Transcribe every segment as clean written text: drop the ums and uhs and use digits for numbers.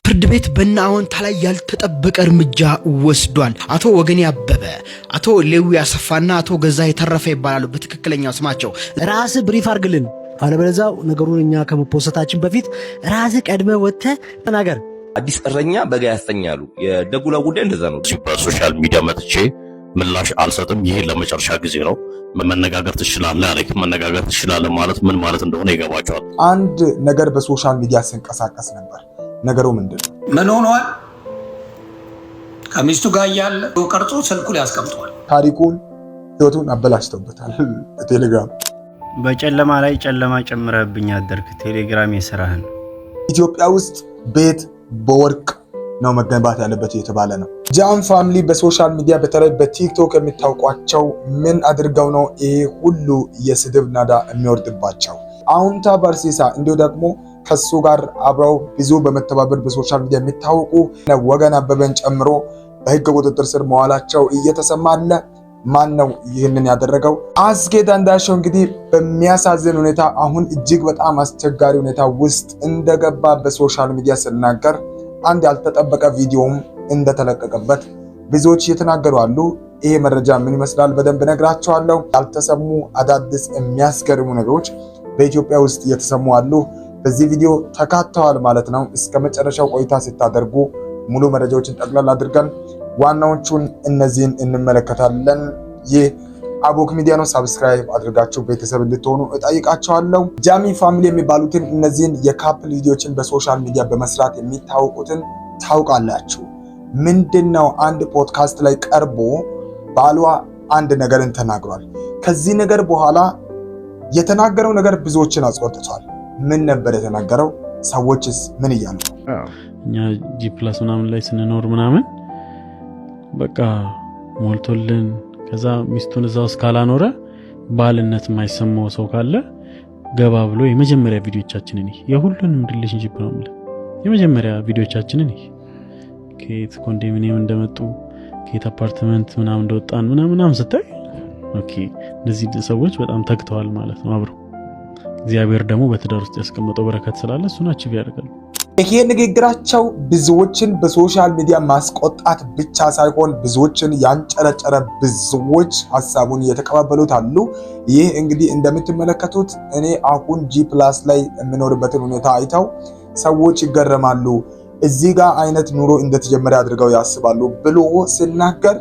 ፍርድ ቤት በእናወንታ ላይ ያልተጠበቀ እርምጃ ወስዷል። አቶ ወገኔ አበበ፣ አቶ ሌዊ አሰፋና አቶ ገዛ የተረፈ ይባላሉ በትክክለኛው ስማቸው። ራስ ብሪፍ አርግልን፣ አለበለዚያ ነገሩን እኛ ከመፖሰታችን በፊት ራስ ቀድመ ወጥተህ ተናገር። አዲስ እረኛ በጋ ያስተኛሉ። የደጉላ ጉዳይ እንደዛ ነው። በሶሻል ሚዲያ መጥቼ ምላሽ አልሰጥም፣ ይሄ ለመጨረሻ ጊዜ ነው፣ መነጋገር ትችላለህ አለኝ። መነጋገር ትችላለህ ማለት ምን ማለት እንደሆነ ይገባቸዋል። አንድ ነገር በሶሻል ሚዲያ ሲንቀሳቀስ ነበር። ነገሩ ምንድነው? ምን ሆኗል? ከሚስቱ ጋር ያለ ቀርጾ ስልኩ ላይ ያስቀምጧል። ታሪኩን ህይወቱን አበላሽተውበታል። ቴሌግራም በጨለማ ላይ ጨለማ ጨምረህብኝ አደርክ። ቴሌግራም የሰራህን ኢትዮጵያ ውስጥ ቤት በወርቅ ነው መገንባት ያለበት የተባለ ነው። ጃም ፋሚሊ በሶሻል ሚዲያ በተለይ በቲክቶክ የሚታወቋቸው ምን አድርገው ነው ይሄ ሁሉ የስድብ ናዳ የሚወርድባቸው? አሁንታ በርሲሳ እንዲሁ ደግሞ ከሱ ጋር አብረው ብዙ በመተባበር በሶሻል ሚዲያ የሚታወቁ ወገን አበበን ጨምሮ በህግ ቁጥጥር ስር መዋላቸው እየተሰማ አለ። ማን ነው ይህንን ያደረገው? አስጌ ዳንዳሾ እንግዲህ በሚያሳዝን ሁኔታ አሁን እጅግ በጣም አስቸጋሪ ሁኔታ ውስጥ እንደገባ በሶሻል ሚዲያ ሲናገር አንድ ያልተጠበቀ ቪዲዮም እንደተለቀቀበት ብዙዎች እየተናገሩ አሉ። ይሄ መረጃ ምን ይመስላል በደንብ ነግራቸዋለሁ። ያልተሰሙ አዳዲስ የሚያስገርሙ ነገሮች በኢትዮጵያ ውስጥ እየተሰሙ አሉ። በዚህ ቪዲዮ ተካተዋል ማለት ነው። እስከ መጨረሻው ቆይታ ስታደርጉ ሙሉ መረጃዎችን ጠቅላላ አድርገን ዋናዎቹን እነዚህን እንመለከታለን። ይህ አቦክ ሚዲያ ነው። ሰብስክራይብ አድርጋችሁ ቤተሰብ እንድትሆኑ እጠይቃችኋለሁ። ጃሚ ፋሚሊ የሚባሉትን እነዚህን የካፕል ቪዲዮችን በሶሻል ሚዲያ በመስራት የሚታወቁትን ታውቃላችሁ። ምንድነው? አንድ ፖድካስት ላይ ቀርቦ ባሏ አንድ ነገርን ተናግሯል። ከዚህ ነገር በኋላ የተናገረው ነገር ብዙዎችን አስቆጥቷል። ምን ነበር የተናገረው? ሰዎችስ ምን እያሉ ነው? እኛ ጂ ፕላስ ምናምን ላይ ስንኖር ምናምን በቃ ሞልቶልን ከዛ ሚስቱን እዛው እስካላኖረ ባልነት የማይሰማው ሰው ካለ ገባ ብሎ የመጀመሪያ ቪዲዮቻችንን የሁሉንም ሪሌሽንሺፕ ነው ማለት የመጀመሪያ ቪዲዮቻችንን ከየት ኮንዶሚኒየም እንደመጡ ከየት አፓርትመንት ምናምን እንደወጣን ምናምን ስታይ ኦኬ እነዚህ ሰዎች በጣም ተግተዋል ማለት ነው። አብረው እግዚአብሔር ደግሞ በትዳር ውስጥ ያስቀመጠው በረከት ስላለ እሱን አቺቭ ያደርጋሉ። ይሄ ንግግራቸው ብዙዎችን በሶሻል ሚዲያ ማስቆጣት ብቻ ሳይሆን ብዙዎችን ያንጨረጨረ፣ ብዙዎች ሐሳቡን እየተቀባበሉት አሉ። ይህ እንግዲህ እንደምትመለከቱት እኔ አሁን ጂ ፕላስ ላይ የምኖርበትን ሁኔታ አይተው ሰዎች ይገረማሉ። እዚህ ጋር አይነት ኑሮ እንደተጀመረ አድርገው ያስባሉ ብሎ ሲናገር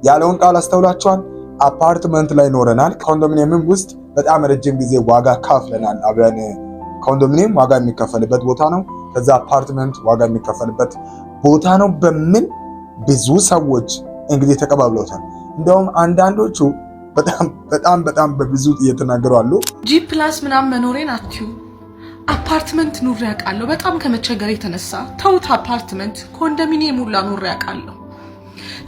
ያለውን ቃል አስተውላችኋል? አፓርትመንት ላይ ኖረናል። ኮንዶሚኒየም ውስጥ በጣም ረጅም ጊዜ ዋጋ ከፍለናል አብረን። ኮንዶሚኒየም ዋጋ የሚከፈልበት ቦታ ነው። ከዛ አፓርትመንት ዋጋ የሚከፈልበት ቦታ ነው። በምን ብዙ ሰዎች እንግዲህ ተቀባብለውታል። እንደውም አንዳንዶቹ በጣም በብዙ እየተናገሩ አሉ። ጂ ፕላስ ምናምን መኖሬን አትዩ። አፓርትመንት ኑሬ ያውቃለሁ። በጣም ከመቸገር የተነሳ ተውት። አፓርትመንት ኮንዶሚኒየም ሁላ ኑሬ ያውቃለሁ።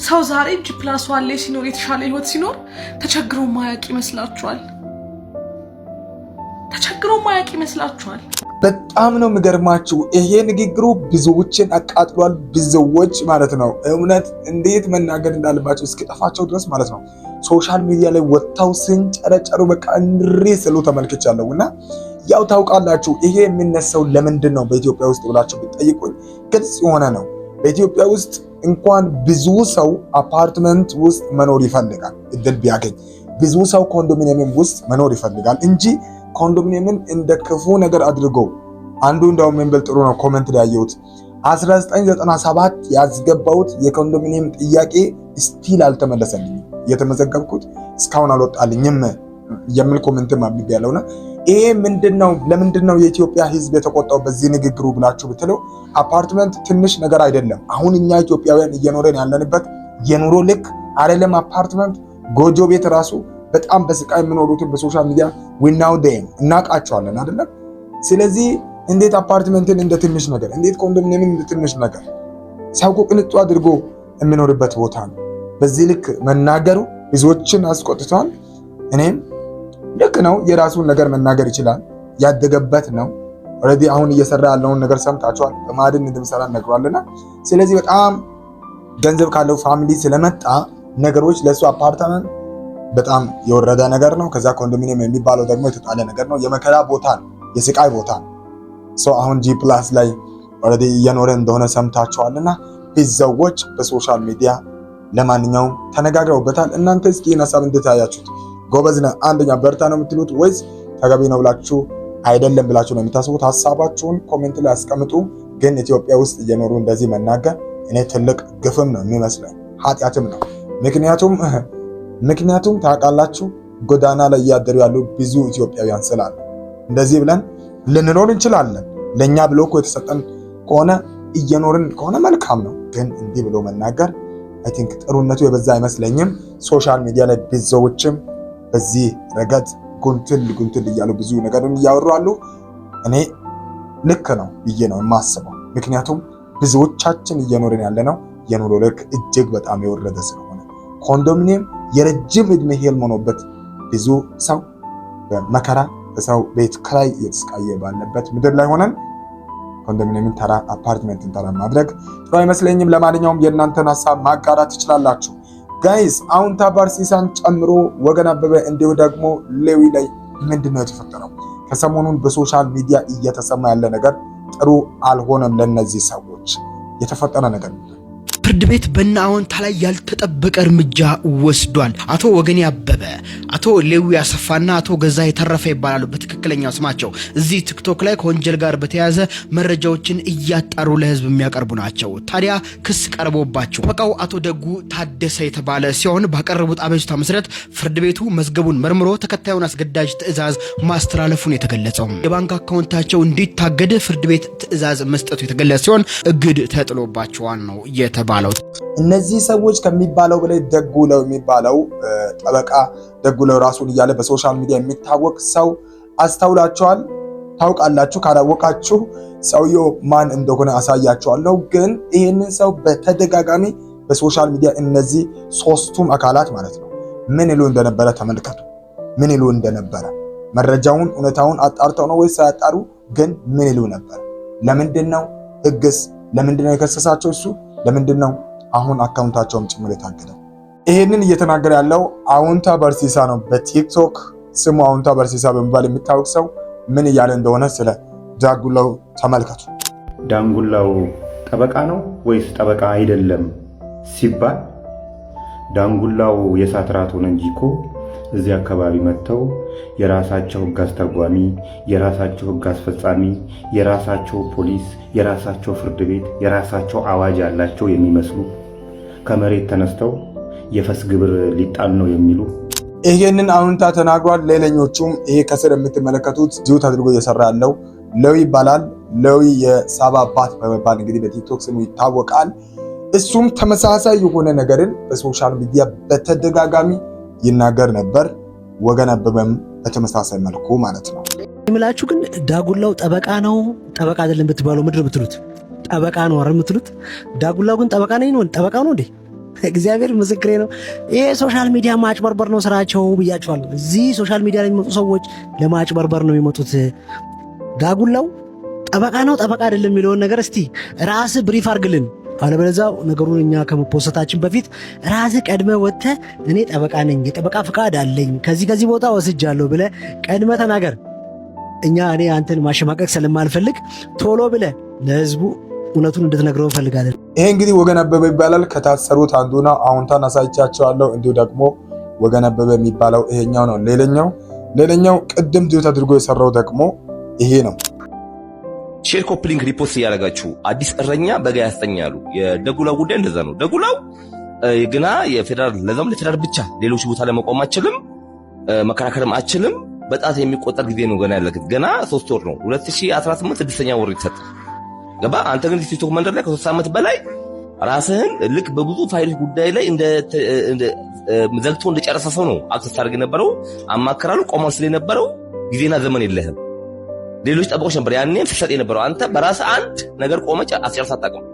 ሰው ዛሬ ጂ ፕላስ ዋን ላይ ሲኖር የተሻለ ህይወት ሲኖር ተቸግሮ ማያውቅ ይመስላችኋል? ተቸግሮ ማያውቅ ይመስላችኋል? በጣም ነው የሚገርማችሁ። ይሄ ንግግሩ ብዙዎችን አቃጥሏል። ብዙዎች ማለት ነው እውነት እንዴት መናገር እንዳለባቸው እስኪጠፋቸው ድረስ ማለት ነው ሶሻል ሚዲያ ላይ ወጥተው ሲንጨረጨሩ በቃ እንሪ ስሉ ተመልክቻለሁና ያው ታውቃላችሁ ይሄ የሚነሳው ለምንድን ነው በኢትዮጵያ ውስጥ ብላችሁ ብትጠይቁኝ ግልጽ የሆነ ነው። በኢትዮጵያ ውስጥ እንኳን ብዙ ሰው አፓርትመንት ውስጥ መኖር ይፈልጋል እድል ቢያገኝ፣ ብዙ ሰው ኮንዶሚኒየም ውስጥ መኖር ይፈልጋል እንጂ ኮንዶሚኒየምን እንደ ክፉ ነገር አድርጎ አንዱ እንደውም ምን ብል ጥሩ ነው ኮሜንት ላይ ያየሁት 1997 ያስገባሁት የኮንዶሚኒየም ጥያቄ ስቲል አልተመለሰልኝም፣ የተመዘገብኩት እስካሁን አልወጣልኝም የሚል ኮሜንት ማብብ ያለውና ይሄ ምንድነው? ለምንድነው የኢትዮጵያ ሕዝብ የተቆጣው በዚህ ንግግሩ ብላችሁ ብትለው አፓርትመንት ትንሽ ነገር አይደለም። አሁን እኛ ኢትዮጵያውያን እየኖረን ያለንበት የኑሮ ልክ አይደለም። አፓርትመንት ጎጆ ቤት ራሱ በጣም በስቃይ የሚኖሩትን በሶሻል ሚዲያ ዊናው ዴም እናቃቸዋለን አይደለም። ስለዚህ እንዴት አፓርትመንትን እንደ ትንሽ ነገር፣ እንዴት ኮንዶሚኒየምን እንደ ትንሽ ነገር ሰው ቅንጡ አድርጎ የሚኖርበት ቦታ ነው። በዚህ ልክ መናገሩ ብዙዎችን አስቆጥቷል። እኔም ልክ ነው፣ የራሱን ነገር መናገር ይችላል፣ ያደገበት ነው። ኦሬዲ አሁን እየሰራ ያለውን ነገር ሰምታችኋል። በማዕድን እንደምሰራ ነግሯልና ስለዚህ በጣም ገንዘብ ካለው ፋሚሊ ስለመጣ ነገሮች ለሱ አፓርትመንት በጣም የወረደ ነገር ነው። ከዛ ኮንዶሚኒየም የሚባለው ደግሞ የተጣለ ነገር ነው። የመከራ ቦታ ነው፣ የስቃይ ቦታ ነው። አሁን ጂ ፕላስ ላይ ኦልሬዲ እየኖረ እንደሆነ ሰምታችኋልና ብዙዎች በሶሻል ሚዲያ ለማንኛውም ተነጋግረውበታል። እናንተ እስኪ ሐሳብ እንድታያችሁት ጎበዝ ነህ አንደኛ በርታ ነው የምትሉት ወይስ ተገቢ ነው ብላችሁ አይደለም ብላችሁ ነው የምታስቡት? ሐሳባችሁን ኮሜንት ላይ አስቀምጡ። ግን ኢትዮጵያ ውስጥ እየኖሩ እንደዚህ መናገር እኔ ትልቅ ግፍም ነው የሚመስለኝ፣ ኃጢአትም ነው። ምክንያቱም ታውቃላችሁ ጎዳና ላይ እያደሩ ያሉ ብዙ ኢትዮጵያውያን ስላሉ እንደዚህ ብለን ልንኖር እንችላለን። ለኛ ብሎ እኮ የተሰጠን ከሆነ እየኖርን ከሆነ መልካም ነው። ግን እንዲህ ብሎ መናገር አይ ቲንክ ጥሩነቱ የበዛ አይመስለኝም። ሶሻል ሚዲያ ላይ ብዙዎችም በዚህ ረገድ ጉንትል እያሉ ብዙ ነገርን እያወራሉ። እኔ ልክ ነው ብዬ ነው የማስበው። ምክንያቱም ብዙዎቻችን እየኖርን ያለነው የኑሮ ልክ እጅግ በጣም የወረደ ስለሆነ ኮንዶሚኒየም የረጅም እድሜ ህልም ሆኖበት ብዙ ሰው በመከራ በሰው ቤት ከላይ እየተሰቃየ ባለበት ምድር ላይ ሆነን ኮንዶሚኒየምን ተራ አፓርትመንትን ተራ ማድረግ ጥሩ አይመስለኝም። ለማንኛውም የእናንተን ሐሳብ ማጋራት ትችላላችሁ ጋይስ። አውንታ ባርሲሳን ጨምሮ ወገን አበበ እንዲሁ ደግሞ ሌዊ ላይ ምንድነው የተፈጠረው? ከሰሞኑን በሶሻል ሚዲያ እየተሰማ ያለ ነገር ጥሩ አልሆነም። ለነዚህ ሰዎች የተፈጠረ ነገር ፍርድ ቤት በእነ አዎንታ ላይ ያልተጠበቀ እርምጃ ወስዷል። አቶ ወገኔ አበበ፣ አቶ ሌዊ አሰፋና አቶ ገዛ የተረፈ ይባላሉ በትክክለኛው ስማቸው። እዚህ ቲክቶክ ላይ ከወንጀል ጋር በተያያዘ መረጃዎችን እያጣሩ ለህዝብ የሚያቀርቡ ናቸው። ታዲያ ክስ ቀርቦባቸው ጠበቃው አቶ ደጉ ታደሰ የተባለ ሲሆን ባቀረቡት አቤቱታ መሰረት ፍርድ ቤቱ መዝገቡን መርምሮ ተከታዩን አስገዳጅ ትዕዛዝ ማስተላለፉን የተገለጸው የባንክ አካውንታቸው እንዲታገድ ፍርድ ቤት ትዕዛዝ መስጠቱ የተገለጸ ሲሆን እግድ ተጥሎባቸዋል ነው የተባለው። እነዚህ ሰዎች ከሚባለው በላይ ደጉለው የሚባለው ጠበቃ ደጉለው ራሱን እያለ በሶሻል ሚዲያ የሚታወቅ ሰው አስተውላችኋል? ታውቃላችሁ? ካላወቃችሁ ሰውየው ማን እንደሆነ አሳያችኋለሁ። ግን ይህንን ሰው በተደጋጋሚ በሶሻል ሚዲያ እነዚህ ሶስቱም አካላት ማለት ነው ምን ይሉ እንደነበረ ተመልከቱ። ምን ይሉ እንደነበረ መረጃውን እውነታውን አጣርተው ነው ወይስ ሳያጣሩ? ግን ምን ይሉ ነበር? ለምንድነው ህግስ ለምንድነው የከሰሳቸው? እሱ ለምንድነው አሁን አካውንታቸውም ጭምር የታገደው? ይሄንን እየተናገረ ያለው አውንታ ባርሲሳ ነው። በቲክቶክ ስሙ አውንታ ባርሲሳ በመባል የሚታወቅ ሰው ምን እያለ እንደሆነ ስለ ዳንጉላው ተመልከቱ። ዳንጉላው ጠበቃ ነው ወይስ ጠበቃ አይደለም ሲባል ዳንጉላው የእሳት ራት ሆነ እንጂ እኮ እዚህ አካባቢ መጥተው የራሳቸው ህግ አስተርጓሚ፣ የራሳቸው ህግ አስፈጻሚ፣ የራሳቸው ፖሊስ፣ የራሳቸው ፍርድ ቤት፣ የራሳቸው አዋጅ ያላቸው የሚመስሉ ከመሬት ተነስተው የፈስ ግብር ሊጣል ነው የሚሉ ይሄንን አውንታ ተናግሯል። ሌላኞቹም ይሄ ከስር የምትመለከቱት ዲዩት አድርጎ እየሰራ ያለው ሌዊ ይባላል። ሌዊ የሳባ አባት በመባል እንግዲህ በቲክቶክ ስሙ ይታወቃል። እሱም ተመሳሳይ የሆነ ነገርን በሶሻል ሚዲያ በተደጋጋሚ ይናገር ነበር። ወገን አበበም በተመሳሳይ መልኩ ማለት ነው። የምላችሁ ግን ዳጉላው ጠበቃ ነው ጠበቃ አይደለም ብትባሉ ምድር ብትሉት ጠበቃ ነው አይደል የምትሉት? ዳጉላው ግን ጠበቃ ነው ጠበቃ ነው እንዴ? እግዚአብሔር ምስክሬ ነው። ይሄ ሶሻል ሚዲያ ማጭበርበር ነው ስራቸው ብያቸዋለሁ። እዚህ ሶሻል ሚዲያ ላይ የሚመጡ ሰዎች ለማጭበርበር ነው የሚመጡት። ዳጉላው ጠበቃ ነው ጠበቃ አይደለም የሚለውን ነገር እስቲ ራስ ብሪፍ አድርግልን። አለበለዚያ ነገሩን እኛ ከመፖሰታችን በፊት ራስ ቀድመ ወጥተ እኔ ጠበቃ ነኝ የጠበቃ ፍቃድ አለኝ ከዚህ ቦታ ወስጃለሁ ብለ ቀድመ ተናገር። እኔ አንተን ማሸማቀቅ ስለማልፈልግ ቶሎ ብለ ለህዝቡ እውነቱን እንድትነግረው ፈልጋለን። ይሄ እንግዲህ ወገን አበበ ይባላል። ከታሰሩት አንዱና አሁንታን አሳይቻቸዋለሁ። እንዲሁ ደግሞ ወገን አበበ የሚባለው ይሄኛው ነው። ሌላኛው ቅድም ዲዩት አድርጎ የሰራው ደግሞ ይሄ ነው። ሼር ኮፕሊንግ ሪፖስት እያደረጋችሁ አዲስ እረኛ በጋ ያስተኛሉ። የደጉላው ጉዳይ እንደዛ ነው። ደጉላው ግና የፌደራል ለዛም ለፌደራል ብቻ ሌሎች ቦታ ላይ መቆም አችልም፣ መከራከርም አችልም። በጣት የሚቆጠር ጊዜ ነው ገና ያለበት። ገና 3 ወር ነው 2018 6ኛ ወር ይተሰጥ ገባ። አንተ ግን ቲክቶክ መንደር ላይ ከ3 ዓመት በላይ ራስህን ልክ በብዙ ፋይሎች ጉዳይ ላይ እንደ ዘግቶ እንደጨረሰ ሰው ነው አክሰስ ታደርግ የነበረው። አማከራሉ ቆሟል ስለነበረው ጊዜና ዘመን የለህም። ሌሎች ጠበቆች ነበር ያኔም ሲሰጥ የነበረው። አንተ በራስህ አንድ ነገር ቆመች አስጨርሰህ አታውቅም።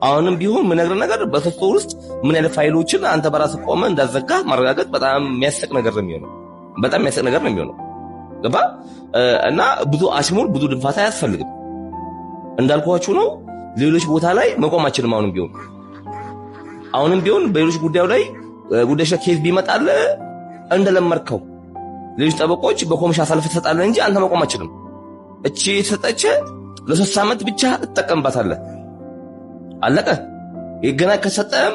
አሁንም ቢሆን ምን ነገር በ3 ወር ውስጥ ምን ያለ ፋይሎችን አንተ በራስህ ቆመ እንዳዘጋ ማረጋገጥ በጣም የሚያስቅ ነገር ነው የሚሆነው። በጣም የሚያስቅ ነገር ነው የሚሆነው ገባ። እና ብዙ አሽሙር ብዙ ድንፋታ አያስፈልግም። እንዳልኳችሁ ነው። ሌሎች ቦታ ላይ መቆማችንም አሁንም ቢሆን በሌሎች ጉዳዮች ላይ ኬዝ ቢመጣል እንደለመርከው ሌሎች ጠበቆች በኮሚሽን አሳልፈህ ትሰጣለህ እንጂ አንተ መቆማችንም። እቺ የተሰጠች ለ3 ዓመት ብቻ እጠቀምባታለህ። አለቀ። ገና ከሰጠም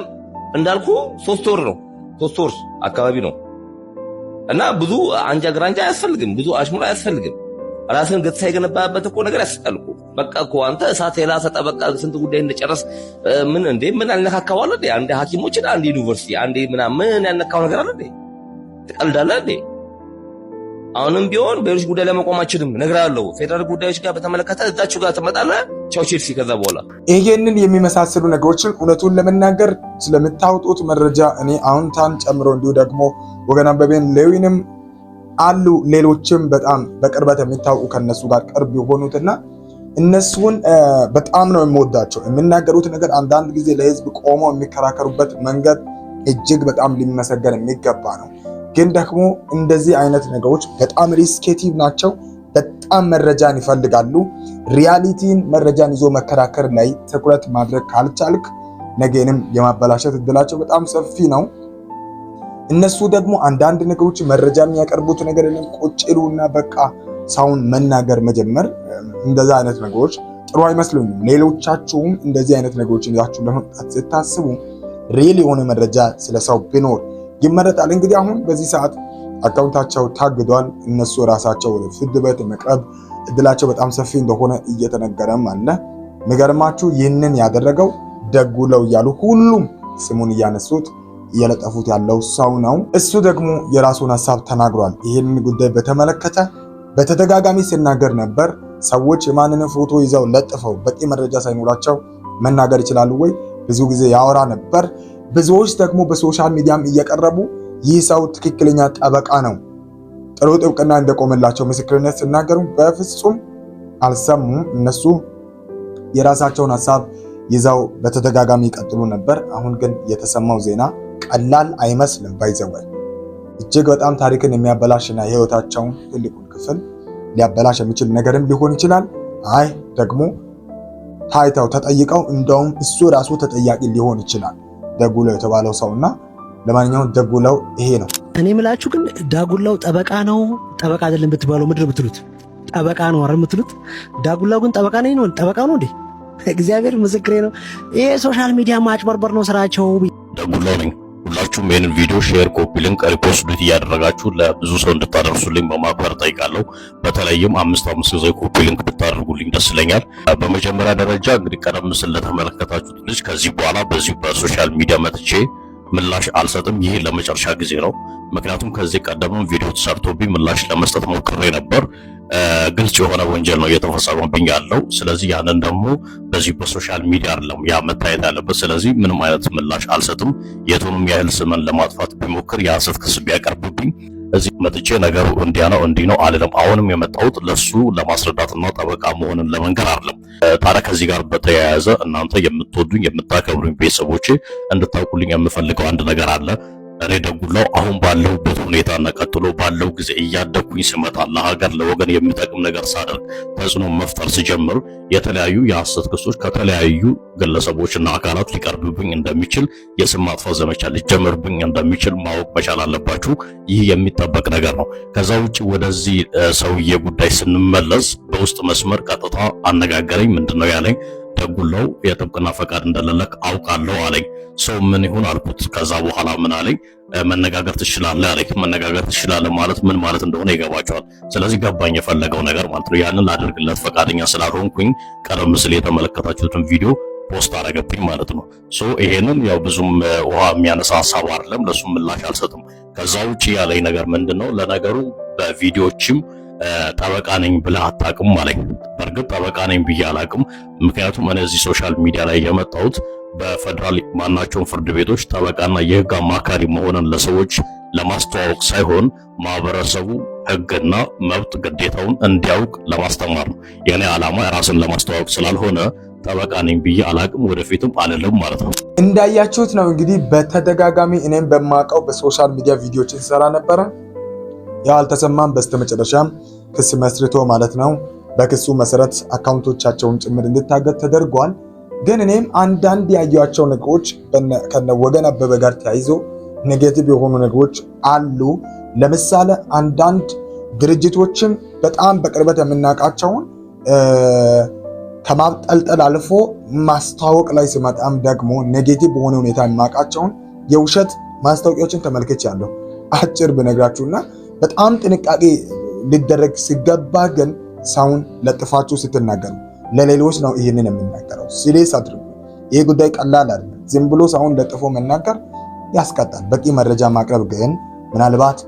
እንዳልኩ 3 ወር ነው 3 ወር አካባቢ ነው እና ብዙ አንጃ ግራንጃ አያስፈልግም፣ ብዙ አሽሙራ አያስፈልግም። ራስን ገጽታ የገነባበት እኮ ነገር ያስፈልግ። በቃ እኮ አንተ እሳት የላሰ ጠበቃ ስንት ጉዳይ እንደጨረስ ምን አልነካካው አለ እንዴ? አንዴ ሐኪሞችን አንዴ ዩኒቨርሲቲ አንዴ ምን ያነካው ነገር አለ እንዴ? ትቀልዳለህ እንዴ? አሁንም ቢሆን በሌሎች ጉዳይ ላይ መቆም አችልም እነግርሃለሁ። ፌደራል ጉዳዮች ጋር በተመለከተ እዛችሁ ጋር ትመጣለህ። ቻው ቼልሲ። ከዛ በኋላ ይሄንን የሚመሳሰሉ ነገሮችን እውነቱን ለመናገር ስለምታወጡት መረጃ እኔ አሁን ታን ጨምሮ እንዲሁ ደግሞ ወገን አበበን ሌዊንም አሉ ሌሎችም በጣም በቅርበት የሚታወቁ ከነሱ ጋር ቅርብ የሆኑትና እነሱን በጣም ነው የምወዳቸው። የሚናገሩት ነገር አንዳንድ ጊዜ ለህዝብ ቆመው የሚከራከሩበት መንገድ እጅግ በጣም ሊመሰገን የሚገባ ነው። ግን ደግሞ እንደዚህ አይነት ነገሮች በጣም ሪስኬቲቭ ናቸው። በጣም መረጃን ይፈልጋሉ። ሪያሊቲን መረጃን ይዞ መከራከር ላይ ትኩረት ማድረግ ካልቻልክ ነገንም የማበላሸት እድላቸው በጣም ሰፊ ነው። እነሱ ደግሞ አንዳንድ ነገሮች መረጃ የሚያቀርቡት ነገር የለም። ቁጭ ይሉና በቃ ሰውን መናገር መጀመር፣ እንደዛ አይነት ነገሮች ጥሩ አይመስሉኝም። ሌሎቻችሁም እንደዚህ አይነት ነገሮችን ይዛችሁ ለመምጣት ስታስቡ ሪል የሆነ መረጃ ስለ ሰው ቢኖር ይመረጣል። እንግዲህ አሁን በዚህ ሰዓት አካውንታቸው ታግዷል። እነሱ ራሳቸው ወደ ፍርድ ቤት መቅረብ እድላቸው በጣም ሰፊ እንደሆነ እየተነገረም አለ። የሚገርማችሁ ይህንን ያደረገው ደጉለው እያሉ ሁሉም ስሙን እያነሱት እየለጠፉት ያለው ሰው ነው። እሱ ደግሞ የራሱን ሀሳብ ተናግሯል። ይህንን ጉዳይ በተመለከተ በተደጋጋሚ ሲናገር ነበር። ሰዎች የማንንም ፎቶ ይዘው ለጥፈው በቂ መረጃ ሳይኖራቸው መናገር ይችላሉ ወይ? ብዙ ጊዜ ያወራ ነበር። ብዙዎች ደግሞ በሶሻል ሚዲያም እየቀረቡ ይህ ሰው ትክክለኛ ጠበቃ ነው፣ ጥሩ ጥብቅና እንደቆመላቸው ምስክርነት ሲናገሩ በፍጹም አልሰሙም። እነሱ የራሳቸውን ሀሳብ ይዘው በተደጋጋሚ ይቀጥሉ ነበር። አሁን ግን የተሰማው ዜና ቀላል አይመስልም። ባይዘወይ እጅግ በጣም ታሪክን የሚያበላሽና የህይወታቸውን ትልቁን ክፍል ሊያበላሽ የሚችል ነገርም ሊሆን ይችላል። አይ ደግሞ ታይተው ተጠይቀው እንደውም እሱ ራሱ ተጠያቂ ሊሆን ይችላል ደጉለው የተባለው ሰውና። ለማንኛውም ደጉለው ይሄ ነው። እኔ ምላችሁ ግን ዳጉላው ጠበቃ ነው ጠበቃ አይደለም ብትባለው ምድር ብትሉት ጠበቃ ነው አይደል የምትሉት? ዳጉላው ግን ጠበቃ ነው ጠበቃ ነው እንዴ? እግዚአብሔር ምስክሬ ነው። ይሄ ሶሻል ሚዲያ ማጭበርበር ነው ስራቸው። ደጉላው ነኝ። ሁላችሁም ይህንን ቪዲዮ ሼር፣ ኮፒ ሊንክ፣ ሪፖስት እያደረጋችሁ ለብዙ ሰው እንድታደርሱልኝ በማክበር ጠይቃለሁ። በተለይም 5 ጊዜ ኮፒ ሊንክ ብታደርጉልኝ ደስ ይለኛል። በመጀመሪያ ደረጃ እንግዲህ ቀደም ሲል ለተመለከታችሁት ልጅ ከዚህ በኋላ በዚህ በሶሻል ሚዲያ መጥቼ ምላሽ አልሰጥም። ይሄ ለመጨረሻ ጊዜ ነው። ምክንያቱም ከዚህ ቀደምም ቪዲዮ ተሰርቶብኝ ምላሽ ለመስጠት ሞክሬ ነበር። ግልጽ የሆነ ወንጀል ነው እየተፈጸመብኝ ያለው። ስለዚህ ያንን ደግሞ በዚህ በሶሻል ሚዲያ አይደለም ያ መታየት ያለበት። ስለዚህ ምንም አይነት ምላሽ አልሰጥም። የቱንም ያህል ስምን ለማጥፋት ቢሞክር የሐሰት ክስ ቢያቀርብብኝ እዚህ መጥቼ ነገሩ እንዲያ ነው እንዲህ ነው አልልም። አሁንም የመጣሁት ለሱ ለማስረዳትና ጠበቃ መሆንን ለመንገር አይደለም። ታዲያ ከዚህ ጋር በተያያዘ እናንተ የምትወዱኝ የምታከብሩኝ ቤተሰቦቼ እንድታውቁልኝ የምፈልገው አንድ ነገር አለ። እኔ ደጉላው አሁን ባለሁበት ሁኔታና ቀጥሎ ባለው ጊዜ እያደኩኝ ስመጣ ለሀገር ለወገን የሚጠቅም ነገር ሳደርግ ተጽዕኖ መፍጠር ሲጀምር የተለያዩ የሐሰት ክሶች ከተለያዩ ግለሰቦችና አካላት ሊቀርብብኝ እንደሚችል፣ የስም ማጥፋት ዘመቻ ሊጀምርብኝ እንደሚችል ማወቅ መቻል አለባችሁ። ይህ የሚጠበቅ ነገር ነው። ከዛ ውጭ ወደዚህ ሰውዬ ጉዳይ ስንመለስ በውስጥ መስመር ቀጥታ አነጋገረኝ። ምንድነው ያለኝ? ደጉላው የጥብቅና ፈቃድ እንደሌለክ አውቃለሁ አለኝ። ሰው ምን ይሁን አልኩት። ከዛ በኋላ ምን አለኝ? መነጋገር ትችላለህ አለኝ። መነጋገር ትችላለህ ማለት ምን ማለት እንደሆነ ይገባቸዋል። ስለዚህ ገባኝ የፈለገው ነገር ማለት ነው። ያንን ላደርግለት ፈቃደኛ ስላልሆንኩኝ ቀደም ሲል የተመለከታችሁትን ቪዲዮ ፖስት አደረገብኝ ማለት ነው። ይሄንን ያው ብዙም ውሃ የሚያነሳ ሀሳብ አይደለም። ለሱ ምላሽ አልሰጥም። ከዛ ውጪ ያለኝ ነገር ምንድነው? ለነገሩ በቪዲዮዎችም ጠበቃ ነኝ ብለህ አታውቅም አለኝ። በእርግጥ ጠበቃ ነኝ ብዬ አላውቅም። ምክንያቱም እኔ እዚህ ሶሻል ሚዲያ ላይ የመጣሁት በፌደራል ማናቸውም ፍርድ ቤቶች ጠበቃና የህግ አማካሪ መሆንን ለሰዎች ለማስተዋወቅ ሳይሆን ማህበረሰቡ ህግና መብት ግዴታውን እንዲያውቅ ለማስተማር ነው። የኔ ዓላማ ራስን ለማስተዋወቅ ስላልሆነ ጠበቃ ነኝ ብዬ አላውቅም፣ ወደፊትም አልልም ማለት ነው። እንዳያችሁት ነው እንግዲህ በተደጋጋሚ እኔም በማውቀው በሶሻል ሚዲያ ቪዲዮችን ሰራ ነበረ። ያው አልተሰማም። በስተመጨረሻም ክስ መስርቶ ማለት ነው በክሱ መሰረት አካውንቶቻቸውን ጭምር እንድታገድ ተደርጓል። ግን እኔም አንዳንድ ያዩዋቸው ነገሮች ከነወገን አበበ ጋር ተያይዞ ኔጌቲቭ የሆኑ ነገሮች አሉ። ለምሳሌ አንዳንድ ድርጅቶችን በጣም በቅርበት የምናውቃቸውን ከማብጠልጠል አልፎ ማስተዋወቅ ላይ ሲመጣም ደግሞ ኔጌቲቭ በሆነ ሁኔታ የማውቃቸውን የውሸት ማስታወቂያዎችን ተመልክቻለሁ። አጭር ብነግራችሁና በጣም ጥንቃቄ ሊደረግ ሲገባ ግን ሰውን ለጥፋችሁ ስትናገሩ ለሌሎች ነው ይህንን የምናገረው። ሲሪየስ አድርጉ። ይህ ጉዳይ ቀላል አይደለም። ዝም ብሎ ሰውን ለጥፎ መናገር ያስቀጣል። በቂ መረጃ ማቅረብ ግን ምናልባት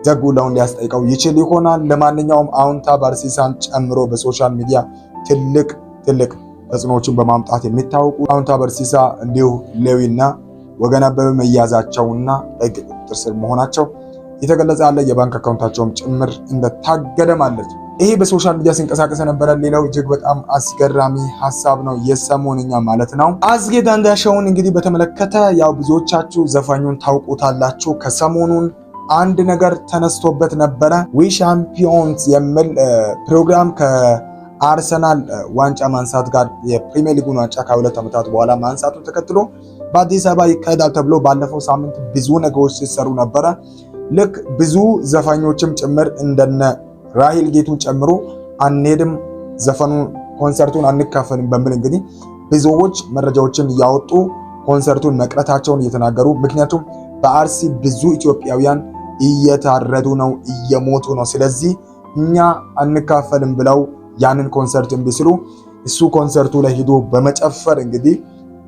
ደጉላውን ሊያስጠይቀው ይችል ይሆናል። ለማንኛውም አውንታ ባርሲሳን ጨምሮ በሶሻል ሚዲያ ትልቅ ተጽዕኖዎችን በማምጣት የሚታወቁ አውንታ ባርሲሳ እንዲሁ ሌዊና ወገን አበበ መያዛቸውና በሕግ ቁጥጥር ስር መሆናቸው የተገለጸ ያለ የባንክ አካውንታቸውም ጭምር እንደታገደ ማለት ነው። ይሄ በሶሻል ሚዲያ ሲንቀሳቀስ የነበረ ሌላው እጅግ በጣም አስገራሚ ሀሳብ ነው፣ የሰሞንኛ ማለት ነው። አዝጌ ዳንዳሻውን እንግዲህ በተመለከተ ያው ብዙዎቻችሁ ዘፋኙን ታውቁታላችሁ። ከሰሞኑን አንድ ነገር ተነስቶበት ነበረ። ዊ ሻምፒዮንስ የሚል ፕሮግራም ከአርሰናል ዋንጫ ማንሳት ጋር የፕሪሚየር ሊጉን ዋንጫ ከ2 ዓመታት በኋላ ማንሳቱን ተከትሎ በአዲስ አበባ ይካሄዳል ተብሎ ባለፈው ሳምንት ብዙ ነገሮች ሲሰሩ ነበረ። ልክ ብዙ ዘፋኞችም ጭምር እንደነ ራሂል ጌቱን ጨምሮ አንሄድም፣ ዘፈኑን ኮንሰርቱን አንካፈልም በሚል እንግዲህ ብዙዎች መረጃዎችን እያወጡ ኮንሰርቱን መቅረታቸውን እየተናገሩ፣ ምክንያቱም በአርሲ ብዙ ኢትዮጵያውያን እየታረዱ ነው፣ እየሞቱ ነው። ስለዚህ እኛ አንካፈልም ብለው ያንን ኮንሰርት እምቢ ሲሉ እሱ ኮንሰርቱ ላይ ሄዶ በመጨፈር እንግዲህ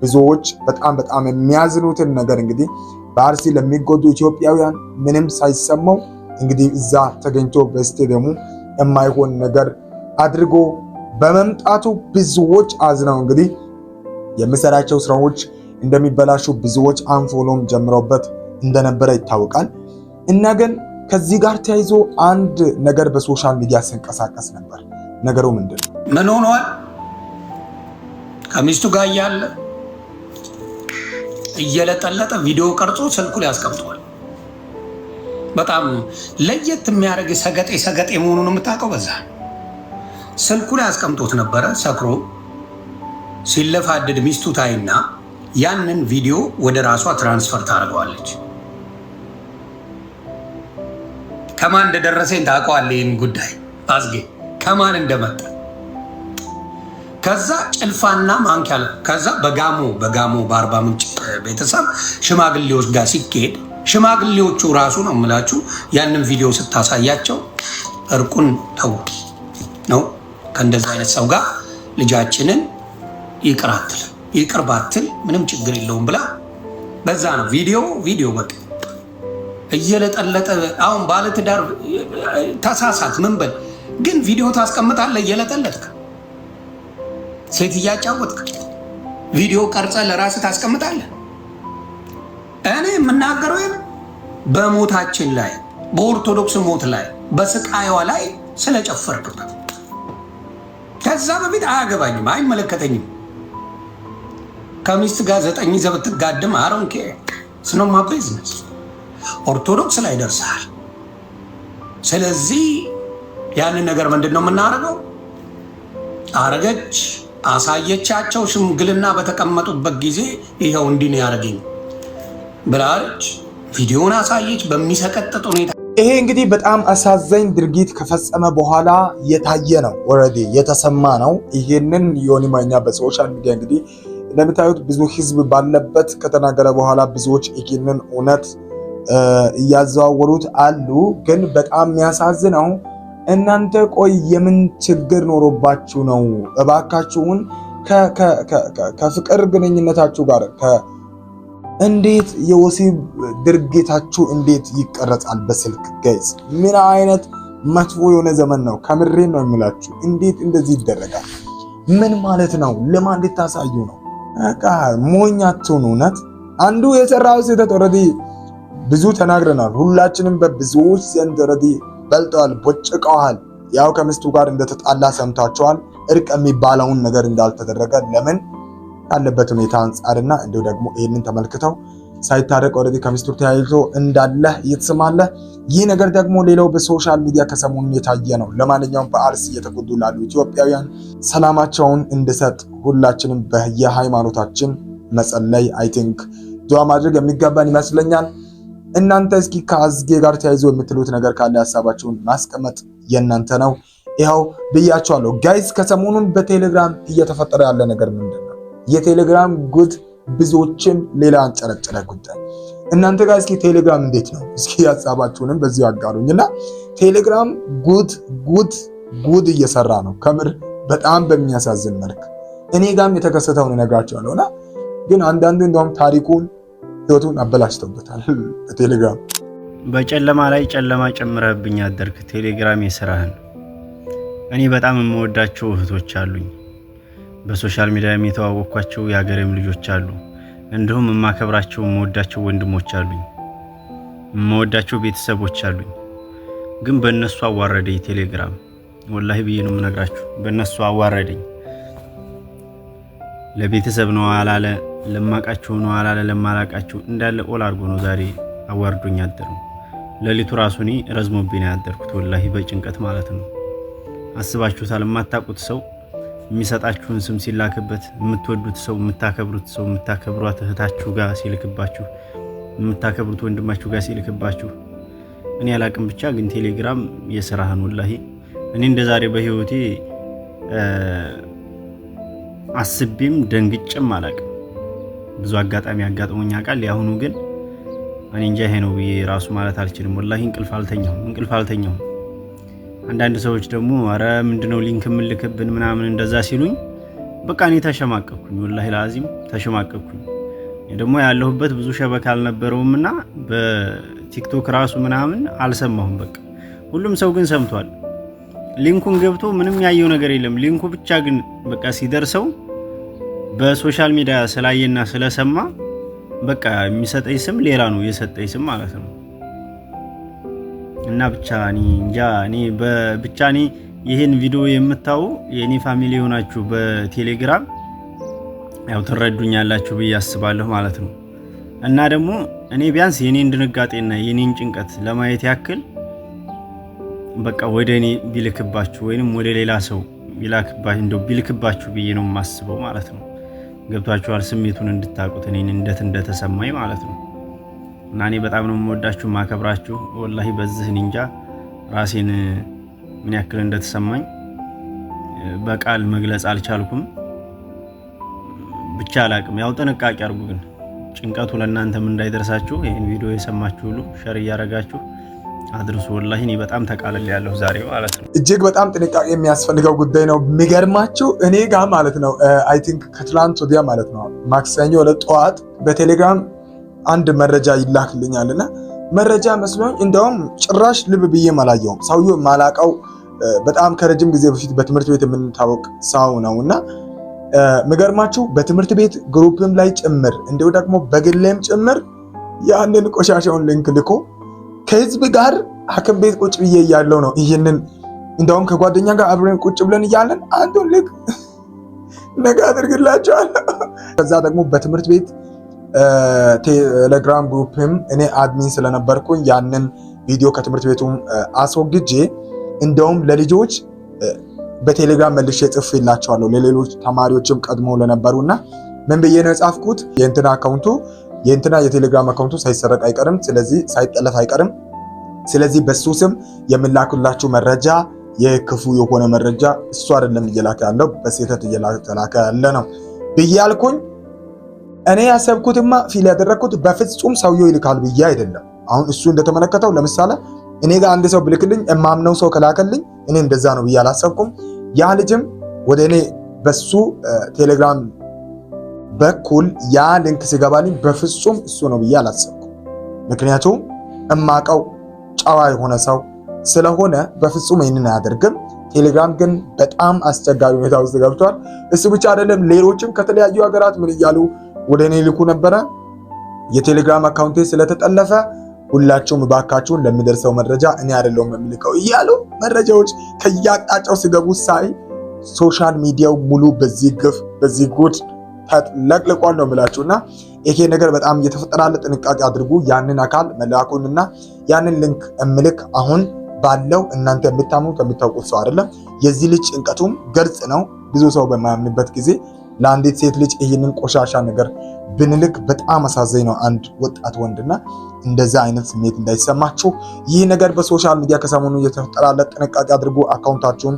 ብዙዎች በጣም የሚያዝኑትን ነገር እንግዲህ በአርሲ ለሚጎዱ ኢትዮጵያውያን ምንም ሳይሰማው እንግዲህ እዛ ተገኝቶ በስቴዲየሙ የማይሆን ነገር አድርጎ በመምጣቱ ብዙዎች አዝነው እንግዲህ የሚሰራቸው ስራዎች እንደሚበላሹ ብዙዎች አንፎሎም ጀምረውበት እንደነበረ ይታወቃል። እና ግን ከዚህ ጋር ተያይዞ አንድ ነገር በሶሻል ሚዲያ ሲንቀሳቀስ ነበር። ነገሩ ምንድን ነው? ምን ሆኗል? ከሚስቱ ጋር እያለ እየለጠለጠ ቪዲዮ ቀርጾ ስልኩ ላይ ያስቀምጧል። በጣም ለየት የሚያደርግ ሰገጤ መሆኑን የምታውቀው በዛ ስልኩ ላይ አስቀምጦት ነበረ። ሰክሮ ሲለፋድድ ሚስቱ ታይና ያንን ቪዲዮ ወደ ራሷ ትራንስፈር ታደርገዋለች። ከማን እንደደረሰኝ ታውቀዋለህ? ይህን ጉዳይ አዝጌ ከማን እንደመጣ ከዛ ጭልፋና ማንኪያ ከዛ በጋሞ በአርባ ምንጭ ቤተሰብ ሽማግሌዎች ጋር ሲካሄድ ሽማግሌዎቹ ራሱ ነው የምላችሁ ያንን ቪዲዮ ስታሳያቸው እርቁን ተው ነው ከእንደዚህ አይነት ሰው ጋር ልጃችንን ይቅር ባትል ምንም ችግር የለውም ብላ በዛ ነው ቪዲዮ በቃ እየለጠለጠ አሁን ባለትዳር ተሳሳት ምን በል ግን ቪዲዮ ታስቀምጣለህ እየለጠለጥክ ሴት እያጫወትክ ቪዲዮ ቀርጸ ለራስህ ታስቀምጣለህ። እኔ የምናገረው በሞታችን ላይ በኦርቶዶክስ ሞት ላይ በስቃይዋ ላይ ስለጨፈርክበት ከዛ በፊት አያገባኝም፣ አይመለከተኝም። ከሚስት ጋር 9 ይዘህ ብትጋድም አሮንኬ ስኖማ ቢዝነስ ኦርቶዶክስ ላይ ደርሰሃል። ስለዚህ ያንን ነገር ምንድን ነው የምናደርገው? አረገች አሳየቻቸው። ሽምግልና በተቀመጡበት ጊዜ ይኸው እንዲህ ነው ያደረገኝ ብላለች። ቪዲዮን አሳየች በሚሰቀጥጥ ሁኔታ። ይሄ እንግዲህ በጣም አሳዛኝ ድርጊት ከፈጸመ በኋላ የታየ ነው፣ ኦልሬዲ የተሰማ ነው። ይሄንን ዮኒ ማኛ በሶሻል ሚዲያ እንግዲህ እንደምታዩት ብዙ ህዝብ ባለበት ከተናገረ በኋላ ብዙዎች ይሄንን እውነት እያዘዋወሩት አሉ። ግን በጣም የሚያሳዝነው እናንተ ቆይ የምን ችግር ኖሮባችሁ ነው? እባካችሁን ከፍቅር ግንኙነታችሁ ጋር እንዴት የወሲብ ድርጊታችሁ እንዴት ይቀረጻል በስልክ ገጽ? ምን አይነት መጥፎ የሆነ ዘመን ነው? ከምሬን ነው የሚላችሁ። እንዴት እንደዚህ ይደረጋል? ምን ማለት ነው? ለማን ልታሳዩ ነው? በቃ ሞኛችሁን። እውነት አንዱ የሰራው ስህተት ኦልሬዲ ብዙ ተናግረናል። ሁላችንም በብዙዎች ዘንድ ኦልሬዲ በልጠዋል፣ ቦጭቀዋል። ያው ከሚስቱ ጋር እንደተጣላ ሰምታችኋል። እርቅ የሚባለውን ነገር እንዳልተደረገ ለምን ካለበት ሁኔታ አንጻርና እንዲሁ ደግሞ ይህንን ተመልክተው ሳይታረቅ ኦልሬዲ ከሚስቱ ተያይዞ እንዳለ እየተሰማለ ይህ ነገር ደግሞ ሌላው በሶሻል ሚዲያ ከሰሞኑ የታየ ነው። ለማንኛውም በአርሲ እየተጎዱ ላሉ ኢትዮጵያውያን ሰላማቸውን እንድሰጥ ሁላችንም በየሃይማኖታችን መጸለይ አይ ቲንክ ዱዓ ማድረግ የሚገባን ይመስለኛል። እናንተ እስኪ ከአዝጌ ጋር ተያይዞ የምትሉት ነገር ካለ ሀሳባችሁን ማስቀመጥ የእናንተ ነው። ይኸው ብያቸዋለሁ ጋይስ። ከሰሞኑን በቴሌግራም እየተፈጠረ ያለ ነገር ምንድነው? የቴሌግራም ጉድ ብዙዎችን ሌላ አንጨረጨረ ጉዳይ። እናንተ ጋር እስኪ ቴሌግራም እንዴት ነው? እስኪ ሐሳባችሁንም በዚሁ አጋሩኝና ቴሌግራም ጉድ እየሰራ ነው ከምር በጣም በሚያሳዝን መልክ። እኔ ጋርም የተከሰተውን እነግራችኋለሁና ግን አንዳንዱ እንደውም ታሪኩን ህይወቱን አበላሽተውበታል በቴሌግራም። በጨለማ ላይ ጨለማ ጨምረህብኝ አደርክ ቴሌግራም የስራህን። እኔ በጣም የምወዳቸው እህቶች አሉኝ፣ በሶሻል ሚዲያ የተዋወቅኳቸው የሀገሬም ልጆች አሉ፣ እንዲሁም የማከብራቸው የምወዳቸው ወንድሞች አሉኝ፣ የምወዳቸው ቤተሰቦች አሉኝ። ግን በእነሱ አዋረደኝ ቴሌግራም። ወላሂ ብዬ ነው የምነግራችሁ፣ በእነሱ አዋረደኝ። ለቤተሰብ ነው አላለ፣ ለማቃቸው ነው አላለ፣ ለማላቃቸው እንዳለ ኦል አድርጎ ነው ዛሬ አዋርዶኝ ያደረው። ለሊቱ ራሱ እኔ ረዝሞብኝ ያደርኩት ወላሂ በጭንቀት ማለት ነው። አስባችሁታል? የማታውቁት ሰው የሚሰጣችሁን ስም ሲላክበት፣ የምትወዱት ሰው፣ የምታከብሩት ሰው፣ የምታከብሯት እህታችሁ ጋር ሲልክባችሁ፣ የምታከብሩት ወንድማችሁ ጋር ሲልክባችሁ፣ እኔ አላቅም ብቻ ግን ቴሌግራም የስራህን ወላሂ እኔ እንደዛሬ በህይወቴ አስቤም ደንግጬም አላቅም። ብዙ አጋጣሚ አጋጥሞኝ ያውቃል። ያሁኑ ግን እኔ እንጃ ይሄ ነው ብዬ ራሱ ማለት አልችልም። ወላሂ እንቅልፍ አልተኛሁም። አንዳንድ ሰዎች ደግሞ አረ ምንድነው ሊንክ ምልክብን ምናምን እንደዛ ሲሉኝ በቃ እኔ ተሸማቀቅኩኝ። ወላሂ ላዚም ተሸማቀቅኩኝ። ደግሞ ያለሁበት ብዙ ሸበካ አልነበረውምና በቲክቶክ ራሱ ምናምን አልሰማሁም። በቃ ሁሉም ሰው ግን ሰምቷል። ሊንኩን ገብቶ ምንም ያየው ነገር የለም። ሊንኩ ብቻ ግን በቃ ሲደርሰው በሶሻል ሚዲያ ስላየና ስለሰማ በቃ የሚሰጠኝ ስም ሌላ ነው የሰጠኝ ስም ማለት ነው። እና ብቻ እኔ እንጃ እኔ ይሄን ቪዲዮ የምታዩ የኔ ፋሚሊ ሆናችሁ በቴሌግራም ያው ትረዱኛላችሁ ብዬ አስባለሁ ማለት ነው። እና ደግሞ እኔ ቢያንስ የኔን ድንጋጤና የኔን ጭንቀት ለማየት ያክል በቃ ወደ እኔ ቢልክባችሁ ወይንም ወደ ሌላ ሰው ቢልክባችሁ ብዬ ነው የማስበው ማለት ነው። ገብቷችኋል? ስሜቱን እንድታቁት እኔን እንደተሰማኝ ማለት ነው። እና እኔ በጣም ነው የምወዳችሁ ማከብራችሁ። ወላሂ በዚህ እንጃ ራሴን ምን ያክል እንደተሰማኝ በቃል መግለጽ አልቻልኩም። ብቻ አላቅም። ያው ጥንቃቄ አድርጉ። ግን ጭንቀቱ ለእናንተም እንዳይደርሳችሁ ይሄን ቪዲዮ የሰማችሁ ሁሉ ሸር እያረጋችሁ አድርሱ። ወላሂ እኔ በጣም ተቃለል ያለው ዛሬ ማለት ነው። እጅግ በጣም ጥንቃቄ የሚያስፈልገው ጉዳይ ነው። የሚገርማችሁ እኔ ጋር ማለት ነው አይ ቲንክ ከትላንት ወዲያ ማለት ነው ማክሰኞ ለጠዋት በቴሌግራም አንድ መረጃ ይላክልኛልና መረጃ መስሎኝ እንደውም ጭራሽ ልብ ብዬ አላየውም። ሰውዬው ማላቀው በጣም ከረጅም ጊዜ በፊት በትምህርት ቤት የምንታወቅ ሰው ነውና የሚገርማችሁ በትምህርት ቤት ግሩፕም ላይ ጭምር እንዲሁ ደግሞ በግሌም ጭምር ያንን ቆሻሻውን ሊንክ ልኮ ከህዝብ ጋር ሐኪም ቤት ቁጭ ብዬ እያለው ነው ይሄንን እንደውም ከጓደኛ ጋር አብረን ቁጭ ብለን እያለን አንዱን ልክ ነገ አድርግላቸዋለሁ። ከዛ ደግሞ በትምህርት ቤት ቴሌግራም ግሩፕም እኔ አድሚን ስለነበርኩኝ ያንን ቪዲዮ ከትምህርት ቤቱም አስወግጄ እንደውም ለልጆች በቴሌግራም መልሼ ጽፌላቸዋለሁ ለሌሎች ተማሪዎችም ቀድሞ ለነበሩና ምን ብዬ ነው የጻፍኩት? የእንትና የቴሌግራም አካውንቱ ሳይሰረቅ አይቀርም፣ ስለዚህ ሳይጠለፍ አይቀርም። ስለዚህ በሱ ስም የምላኩላችሁ መረጃ የክፉ የሆነ መረጃ እሱ አይደለም እየላከ ያለው በስህተት እየላከ ያለ ነው ብዬ አልኩኝ። እኔ ያሰብኩትማ ፊል ያደረኩት በፍጹም ሰውየው ይልካል ብዬ አይደለም። አሁን እሱ እንደተመለከተው ለምሳሌ እኔ ጋር አንድ ሰው ብልክልኝ እማምነው ሰው ከላከልኝ እኔ እንደዛ ነው ብዬ አላሰብኩም። ያ ልጅም ወደ እኔ በሱ ቴሌግራም በኩል ያ ሊንክ ሲገባልኝ በፍጹም እሱ ነው ብዬ አላሰብኩም። ምክንያቱም እማቀው ጨዋ የሆነ ሰው ስለሆነ በፍጹም ይህንን አያደርግም። ቴሌግራም ግን በጣም አስቸጋሪ ሁኔታ ውስጥ ገብቷል። እሱ ብቻ አይደለም፣ ሌሎችም ከተለያዩ ሀገራት ምን እያሉ ወደ እኔ ልኩ ነበረ። የቴሌግራም አካውንቴ ስለተጠለፈ ሁላችሁም እባካችሁን ለሚደርሰው መረጃ እኔ አይደለሁም የምልከው እያሉ መረጃዎች ከያጣጫው ሲገቡ ሳይ ሶሻል ሚዲያው ሙሉ በዚህ ግፍ በዚህ ጉድ ተለቅልቋል ነው የምላችሁና ይሄ ነገር በጣም እየተፈጠራለ። ጥንቃቄ አድርጉ። ያንን አካል መላኩንና ያንን ሊንክ እምልክ አሁን ባለው እናንተ የምታምኑት የምታውቁት ሰው አይደለም። የዚህ ልጅ ጭንቀቱም ግልጽ ነው። ብዙ ሰው በማያምንበት ጊዜ ለአንዲት ሴት ልጅ ይህንን ቆሻሻ ነገር ብንልክ በጣም አሳዘኝ ነው። አንድ ወጣት ወንድና እንደዛ አይነት ስሜት እንዳይሰማችሁ። ይህ ነገር በሶሻል ሚዲያ ከሰሞኑ እየተፈጠራለ ጥንቃቄ አድርጉ። አካውንታችሁን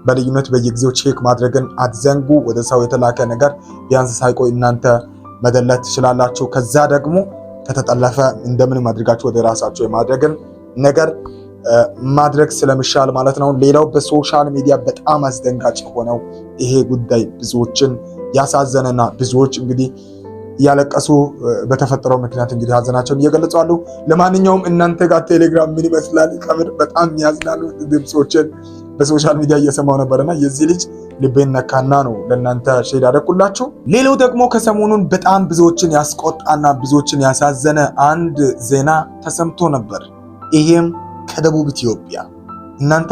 በልዩነት በየጊዜው ቼክ ማድረግን አትዘንጉ። ወደ ሰው የተላከ ነገር ቢያንስ ሳይቆይ እናንተ መደለት ትችላላችሁ። ከዛ ደግሞ ከተጠለፈ እንደምንም አድርጋችሁ ወደ ራሳችሁ የማድረግን ነገር ማድረግ ስለሚሻል ማለት ነው። ሌላው በሶሻል ሚዲያ በጣም አስደንጋጭ ሆነው ይሄ ጉዳይ ብዙዎችን ያሳዘነና ብዙዎች እንግዲህ ያለቀሱ በተፈጠረው ምክንያት እንግዲህ ሀዘናቸውን እየገለጹ አሉ። ለማንኛውም እናንተ ጋር ቴሌግራም ምን ይመስላል? ከምር በጣም የሚያዝናኑ ድምጾችን በሶሻል ሚዲያ እየሰማው ነበርና የዚህ ልጅ ልቤን ነካና ነው ለእናንተ ሼር ያደረኩላችሁ። ሌላው ደግሞ ከሰሞኑን በጣም ብዙዎችን ያስቆጣና ብዙዎችን ያሳዘነ አንድ ዜና ተሰምቶ ነበር። ይሄም ከደቡብ ኢትዮጵያ። እናንተ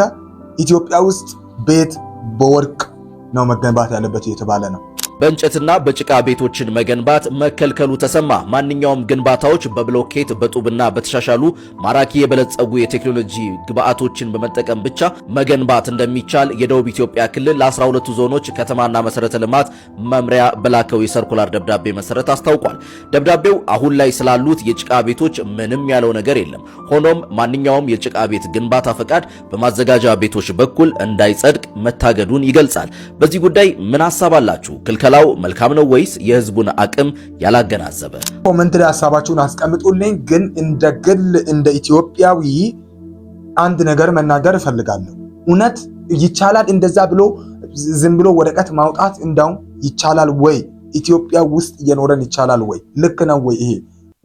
ኢትዮጵያ ውስጥ ቤት በወርቅ ነው መገንባት ያለበት እየተባለ ነው። በእንጨትና በጭቃ ቤቶችን መገንባት መከልከሉ ተሰማ። ማንኛውም ግንባታዎች በብሎኬት በጡብና በተሻሻሉ ማራኪ የበለጸጉ የቴክኖሎጂ ግብአቶችን በመጠቀም ብቻ መገንባት እንደሚቻል የደቡብ ኢትዮጵያ ክልል ለ12ቱ ዞኖች ከተማና መሰረተ ልማት መምሪያ በላከው የሰርኩላር ደብዳቤ መሰረት አስታውቋል። ደብዳቤው አሁን ላይ ስላሉት የጭቃ ቤቶች ምንም ያለው ነገር የለም። ሆኖም ማንኛውም የጭቃ ቤት ግንባታ ፈቃድ በማዘጋጃ ቤቶች በኩል እንዳይጸድቅ መታገዱን ይገልጻል። በዚህ ጉዳይ ምን ሐሳብ አላችሁ? ክልከላው መልካም ነው ወይስ የህዝቡን አቅም ያላገናዘበ? ኮሜንት ላይ ሐሳባችሁን አስቀምጡልኝ። ግን እንደ ግል እንደ ኢትዮጵያዊ አንድ ነገር መናገር እፈልጋለሁ። እውነት ይቻላል እንደዛ ብሎ ዝም ብሎ ወረቀት ማውጣት እንዳውም ይቻላል ወይ? ኢትዮጵያ ውስጥ እየኖረን ይቻላል ወይ? ልክ ነው ወይ? ይሄ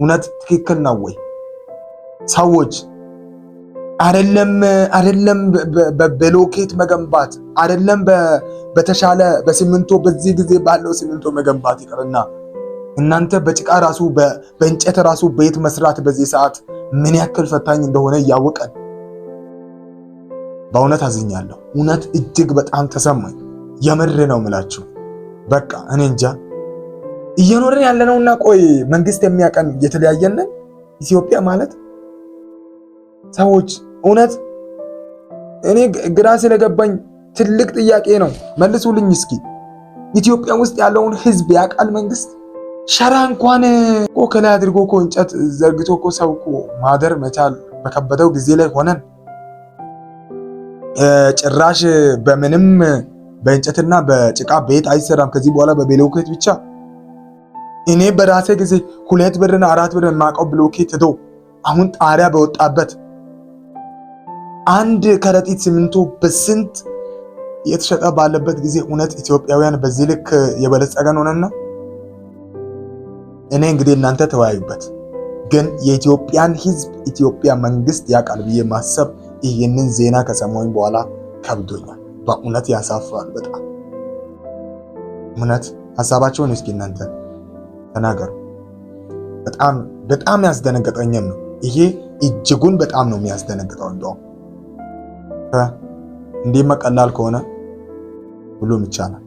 እውነት ትክክል ነው ወይ? ሰዎች አይደለም በብሎኬት መገንባት አይደለም በተሻለ በሲሚንቶ በዚህ ጊዜ ባለው ሲሚንቶ መገንባት ይቀርና እናንተ በጭቃ ራሱ በእንጨት ራሱ ቤት መስራት በዚህ ሰዓት ምን ያክል ፈታኝ እንደሆነ እያወቀን በእውነት አዝኛለሁ። እውነት እጅግ በጣም ተሰማኝ። የምር ነው የምላችሁ። በቃ እኔ እንጃ እየኖርን ያለነውና ቆይ መንግስት የሚያቀን የተለያየን ኢትዮጵያ ማለት ሰዎች እውነት እኔ ግራ ስለገባኝ ትልቅ ጥያቄ ነው። መልሱልኝ እስኪ። ኢትዮጵያ ውስጥ ያለውን ህዝብ ያውቃል መንግስት? ሸራ እንኳን እኮ ከላይ አድርጎ እኮ እንጨት ዘርግቶ እኮ ሰው እኮ ማደር መቻል በከበደው ጊዜ ላይ ሆነን ጭራሽ በምንም በእንጨትና በጭቃ ቤት አይሰራም ከዚህ በኋላ በብሎኬት ብቻ። እኔ በራሴ ጊዜ 2 ብርና 4 ብር የማውቀው ብሎኬት ሄዶ አሁን ጣሪያ በወጣበት አንድ ከረጢት ሲሚንቶ በስንት የተሸጠ ባለበት ጊዜ እውነት ኢትዮጵያውያን በዚህ ልክ የበለጸገን ሆነና? እኔ እንግዲህ እናንተ ተወያዩበት። ግን የኢትዮጵያን ህዝብ ኢትዮጵያ መንግስት ያውቃል ብዬ ማሰብ ይህንን ዜና ከሰማሁኝ በኋላ ከብዶኛል። በእውነት ያሳፍራል በጣም እውነት። ሐሳባችሁን እስኪ እናንተ ተናገሩ። በጣም ያስደነገጠኝም ነው ይሄ። እጅጉን በጣም ነው የሚያስደነግጠው። እንደው እንዲህ መቀላል ከሆነ ሁሉም ይቻላል።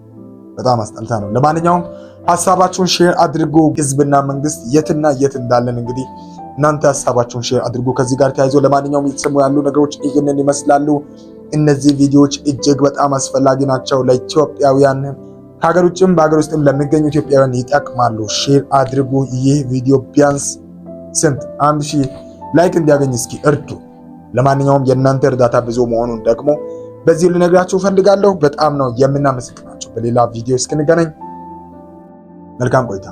በጣም አስጠልታ ነው። ለማንኛውም ሐሳባችሁን ሼር አድርጉ። ህዝብና መንግስት የትና የት እንዳለን እንግዲህ እናንተ ሐሳባችሁን ሼር አድርጉ። ከዚህ ጋር ተያይዞ ለማንኛውም እየተሰሙ ያሉ ነገሮች ይህንን ይመስላሉ። እነዚህ ቪዲዮዎች እጅግ በጣም አስፈላጊ ናቸው ለኢትዮጵያውያን፣ ከሀገር ውጭም በሀገር ውስጥም ለሚገኙ ኢትዮጵያውያን ይጠቅማሉ። ሼር አድርጉ። ይህ ቪዲዮ ቢያንስ ስንት 1000 ላይክ እንዲያገኝ እስኪ እርዱ። ለማንኛውም የእናንተ እርዳታ ብዙ መሆኑን ደግሞ በዚህ ልነግራችሁ ፈልጋለሁ። በጣም ነው የምናመሰግናችሁ። በሌላ ቪዲዮ እስክንገናኝ መልካም ቆይታ